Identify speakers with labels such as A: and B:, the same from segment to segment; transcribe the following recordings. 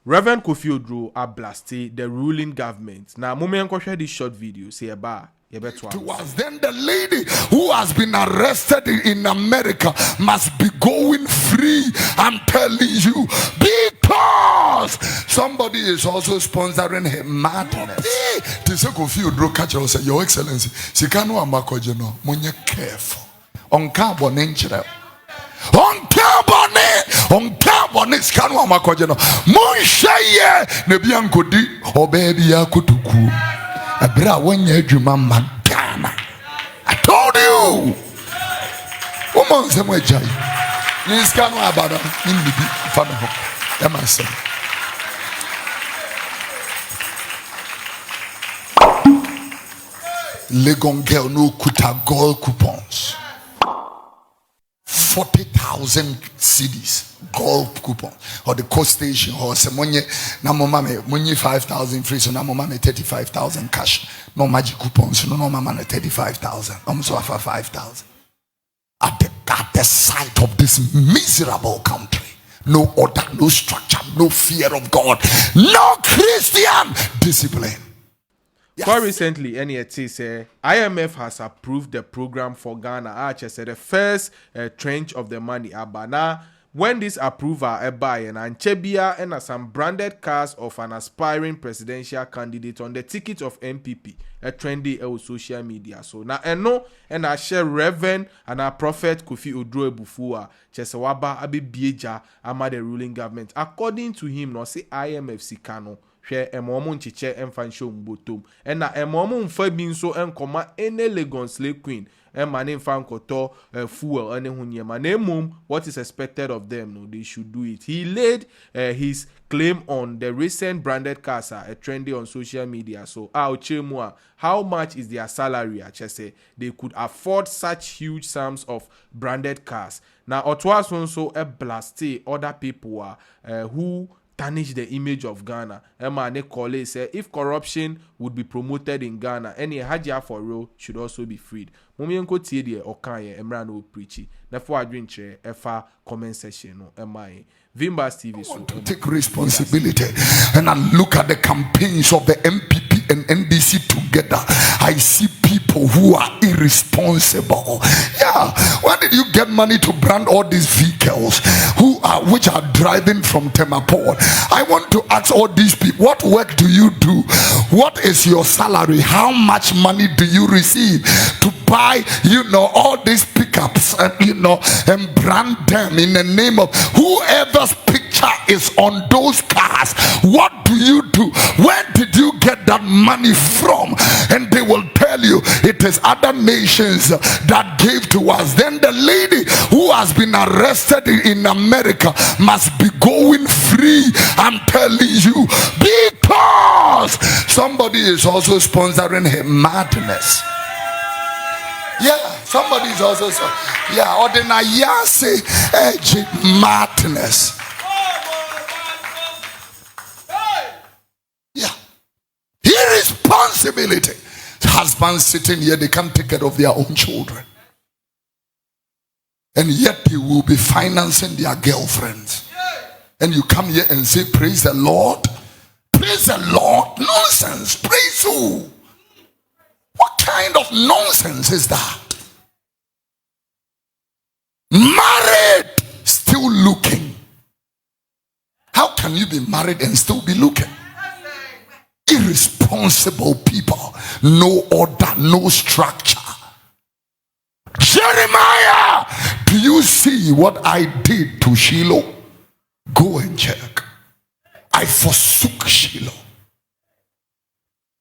A: Reverend Kofi Oduro are blasted the ruling government. Now, moment share this short video. Say about
B: towards then the lady who has been arrested in America must be going free. I'm telling you, because somebody is also sponsoring her madness. Your Excellency, money careful on carbon injury. On carbon scanu amakojeno monsheye nebiankodi obebi yakutuku abra wanya adwuma magana. I told you woman semwe jai ni scanu abada ni bibi fano ho am I say Legon girl no kuta gold coupons 40,000 CDs, gold coupon, or the coast station, or some money, money 5,000 free, so now mama 35,000 cash, no magic coupons, no mama 35,000, almost offer 5,000. At the sight of this miserable country, no order, no structure, no fear of God, no Christian discipline.
A: Yes. Quite recently, NET said IMF has approved the program for Ghana. I said the first tranche of the money. Now, when this approval buy and Ch0p and some branded cars of an aspiring presidential candidate on the ticket of MPP, a trendy social media. So now and I share Reverend and our prophet Kofi Oduro Bufua Chesawaba Abi Bieja ama the ruling government. According to him, no say IMF Sikano. Share emomo nchiche emfansho mbotom na emomo mfa bi nso enkoma ene Legon slave queen mane mfa nkoto fuel ene hunyema na emom what is expected of them no they should do it. He laid his claim on the recent branded cars a trendy on social media. So Ch0p, how much is their salary? Say they could afford such huge sums of branded cars. Now Otwas also a blasté other people who tarnish the image of Ghana. Emma Nekole said if corruption would be promoted in Ghana, any Hajia for real should also be freed. Mumienko Tiedie Okanye Emra no preachy. Therefore I drink chair FA comment section no MI. Vimbas TV so
B: to take responsibility and I look at the campaigns of the MPP and NDC together. I see people who are irresponsible. Yeah, where did you get money to brand all these vehicles which are driving from Temaport? I want to ask all these people, what work do you do? What is your salary? How much money do you receive to buy, all these pickups and and brand them in the name of whoever's picture is on those cars? What do you do? Where did you get that money from? And they will tell you it is other nations that gave to us. Then the lady who has been arrested in America must be going free. I'm telling you, because somebody is also sponsoring her madness. Yeah, somebody is also or the Nayase madness. Yeah, irresponsibility. Husbands sitting here, they can't take care of their own children, and yet they will be financing their girlfriends. And you come here and say, praise the Lord. Praise the Lord. Nonsense. Praise who? What kind of nonsense is that? Married, still looking. How can you be married and still be looking? Irresponsible people. No order, no structure. Jeremiah, do you see what I did to Shiloh? Go and check. I forsook Shiloh.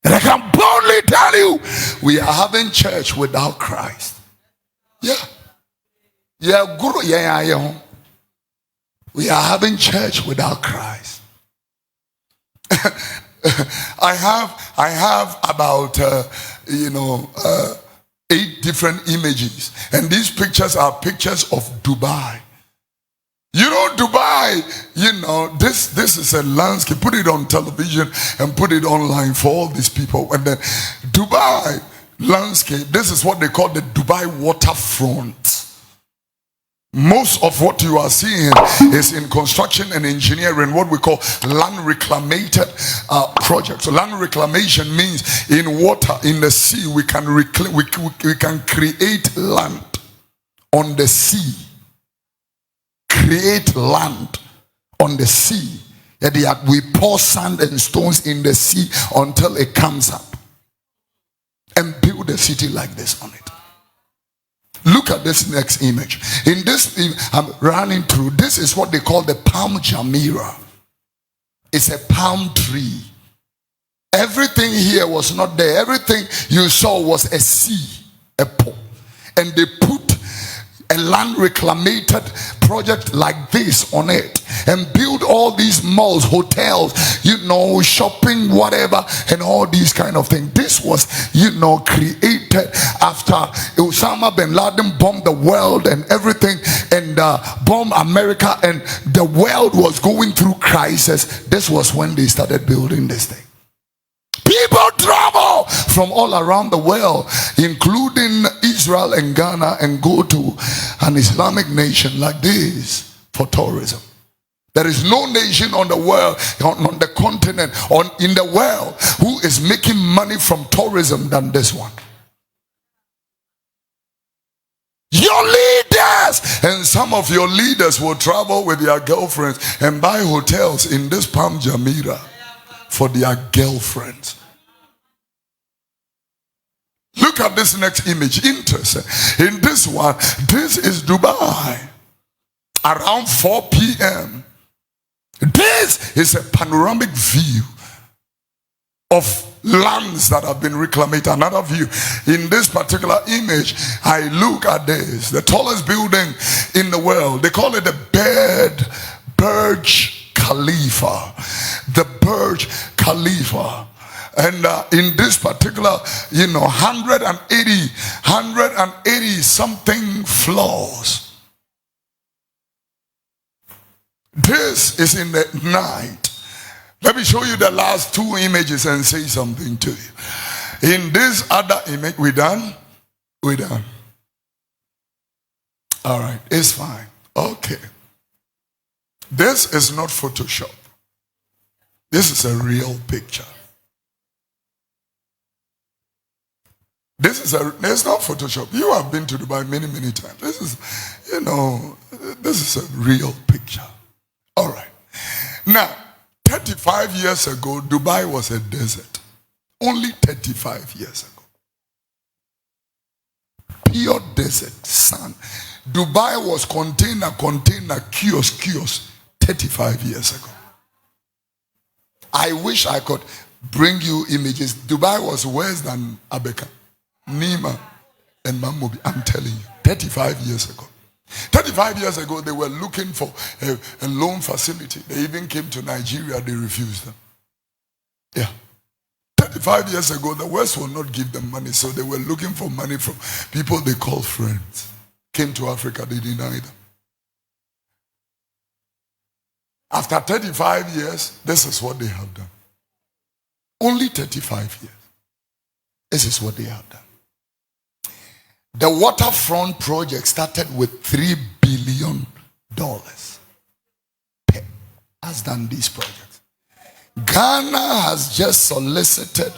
B: And I can boldly tell you, we are having church without Christ. Yeah. Yeah, Guru. Yeah. We are having church without Christ. I have about 8 different images, and these pictures are pictures of Dubai. Dubai, this is a landscape. Put it on television and put it online for all these people. And then Dubai landscape, this is what they call the Dubai waterfront. Most of what you are seeing is in construction and engineering, what we call land reclamated projects. So land reclamation means in water, in the sea, we can we can create land on the sea. Create land on the sea. We pour sand and stones in the sea until it comes up, and build a city like this on it. Look at this next image. In this, I'm running through. This is what they call the palm jamira. It's a palm tree. Everything here was not there. Everything you saw was a sea, a port. And they put a land reclamated project like this on it, and build all these malls, hotels, shopping, whatever, and all these kind of things. This was, created after Osama bin Laden bombed the world and everything, and bombed America, and the world was going through crisis. This was when they started building this thing. People travel from all around the world, including Israel and Ghana, and go to an Islamic nation like this for tourism. There is no nation on the world, on the continent, in the world, who is making money from tourism than this one. Your leaders, and some of your leaders will travel with their girlfriends and buy hotels in this Palm Jamira for their girlfriends. Look at this next image. Interesting. In this one, this is Dubai. Around 4 p.m. This is a panoramic view of lands that have been reclaimed. Another view. In this particular image, I look at this. The tallest building in the world. They call it the Burj Khalifa. The Burj Khalifa. And in this particular, 180 something floors. This is in the night. Let me show you the last two images and say something to you. In this other image, we done? We done. All right, it's fine. Okay. This is not Photoshop. This is a real picture. It's not Photoshop. You have been to Dubai many, many times. This is, this is a real picture. All right. Now, 35 years ago, Dubai was a desert. Only 35 years ago. Pure desert, sun. Dubai was container, kiosk, 35 years ago. I wish I could bring you images. Dubai was worse than Abeka, Nima, and Mamobi. I'm telling you, 35 years ago. 35 years ago, they were looking for a loan facility. They even came to Nigeria, they refused them. Yeah. 35 years ago, the West will not give them money, so they were looking for money from people they call friends. Came to Africa, they denied them. After 35 years, this is what they have done. Only 35 years. This is what they have done. The waterfront project started with $3 billion. Has done these projects. Ghana has just solicited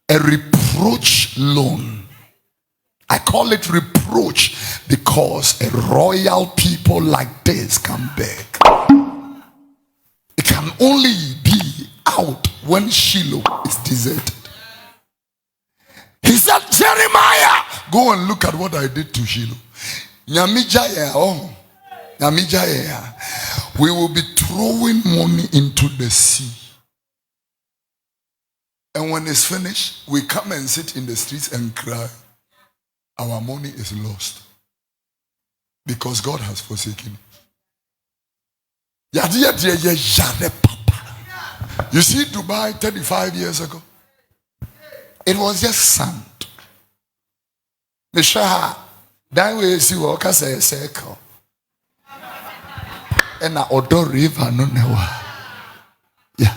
B: a reproach loan. I call it reproach because a royal people like this can beg. It can only be out when Shiloh is deserted. He said, Jeremiah, go and look at what I did to Shiloh. We will be throwing money into the sea. And when it's finished, we come and sit in the streets and cry. Our money is lost. Because God has forsaken it. You see Dubai 35 years ago? It was just sand. That way see what I say circle. And I odor river no newa. Yeah.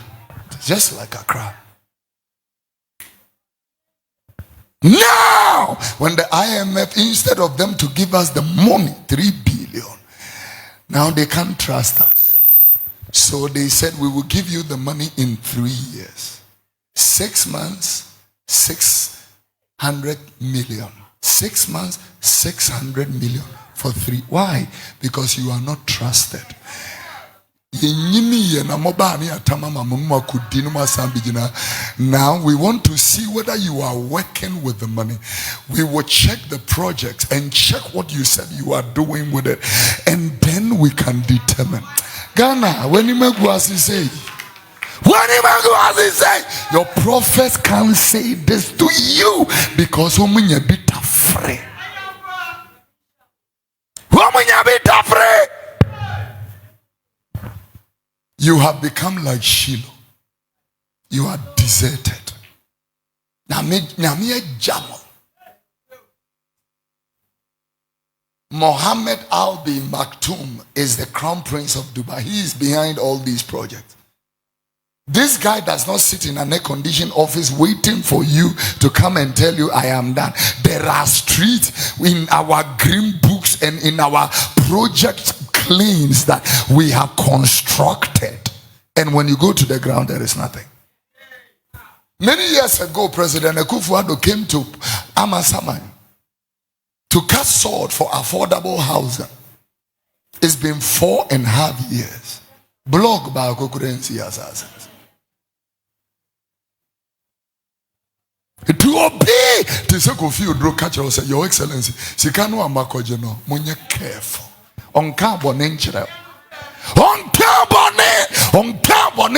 B: Just like a crab. Now, when the IMF, instead of them to give us the money, 3 billion, now they can't trust us. So they said, we will give you the money in 3 years. 6 months, 600 million. 6 months, 600 million for 3. Why? Because you are not trusted. Now we want to see whether you are working with the money. We will check the project and check what you said you are doing with it, and then we can determine. Ghana, when you make what he say, your prophets can't say this to you because woman you bit afraid. Woman you bit afraid. You have become like Shiloh. You are deserted. Mohammed Al bin Maktoum is the crown prince of Dubai. He is behind all these projects. This guy does not sit in an air-conditioned office waiting for you to come and tell you, I am done. There are streets in our green books and in our project claims that we have constructed, and when you go to the ground there is nothing. Many years ago, President Kofi Oduro came to Amasaman to cut sword for affordable housing. It's been 4.5 years. Blog by Kokurensi Assassins. To obey to say Kofi Oduro catch us, say, Your Excellency, Sikano Amakojeno, Munye careful. On carbon inchre. On carbon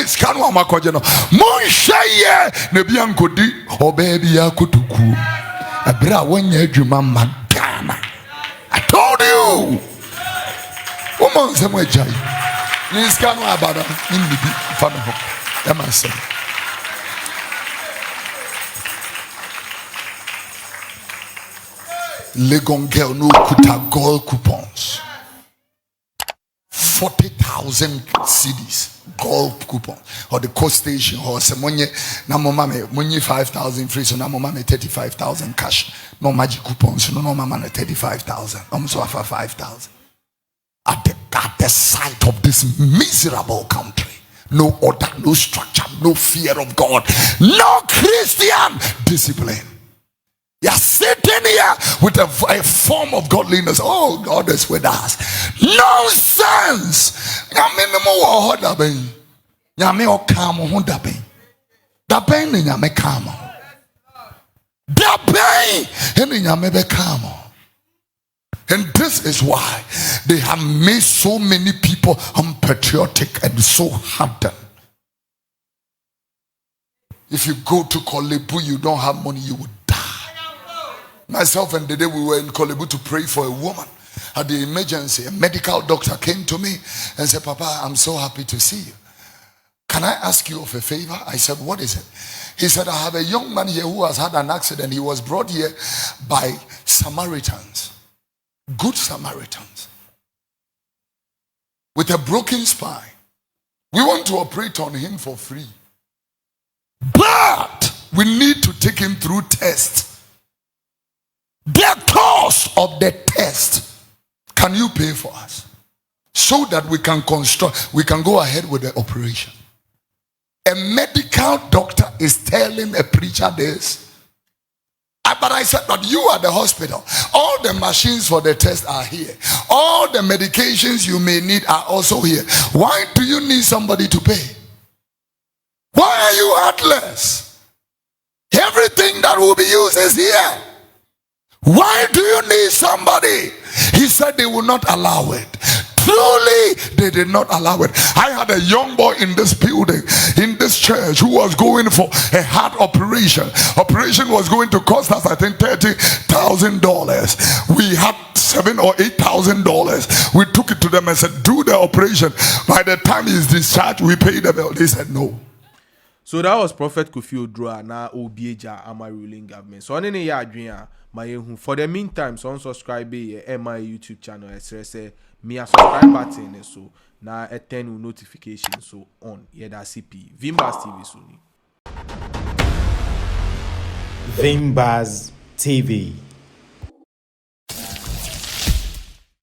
B: Sikano Amakojeno. Munsheye Nebiankodi, Obebi Yakutuku. Abra when you Madana. I told you. Woman somewhere jai. Niskano Abada in the Fanaho. Emerson. Legon girl no kuta gold coupons. 40,000 CDs gold coupon or the coast station or some money money 5,000 free, so now mama 35,000 cash, no magic coupons, no mama 35,000 almost offer 5,000 at the sight of this miserable country. No order, no structure, no fear of God, no Christian discipline. You're sitting here with a form of godliness. Oh, God is with us. Nonsense. And this is why they have made so many people unpatriotic and so hardened. If you go to Kolebu, you don't have money, you would die. Myself and the day we were in Kolebu to pray for a woman at the emergency, a medical doctor came to me and said, Papa, I'm so happy to see you. Can I ask you of a favor? I said, what is it? He said, I have a young man here who has had an accident. He was brought here by Samaritans, good Samaritans, with a broken spine. We want to operate on him for free. But we need to take him through tests. The cost of the test, can you pay for us? So that we can go ahead with the operation. A medical doctor is telling a preacher this. But I said, but you are the hospital. All the machines for the test are here. All the medications you may need are also here. Why do you need somebody to pay? Why are you heartless? Everything that will be used is here. Why do you need somebody? He said they will not allow it. Truly, they did not allow it. I had a young boy in this building, in this church, who was going for a heart operation. Operation was going to cost us, I think, $30,000. We had $7,000 or $8,000. We took it to them and said, do the operation. By the time he's discharged, we pay the bill. They said no.
A: So that was Prophet Kofi Oduro na Obieja ama ruling government. So on any adwin for the meantime, so subscribe my YouTube channel. Say me a subscribe button so na turn notification so on. Yeah, that's Ch0p Vimbas TV so.
C: Vimbaz TV.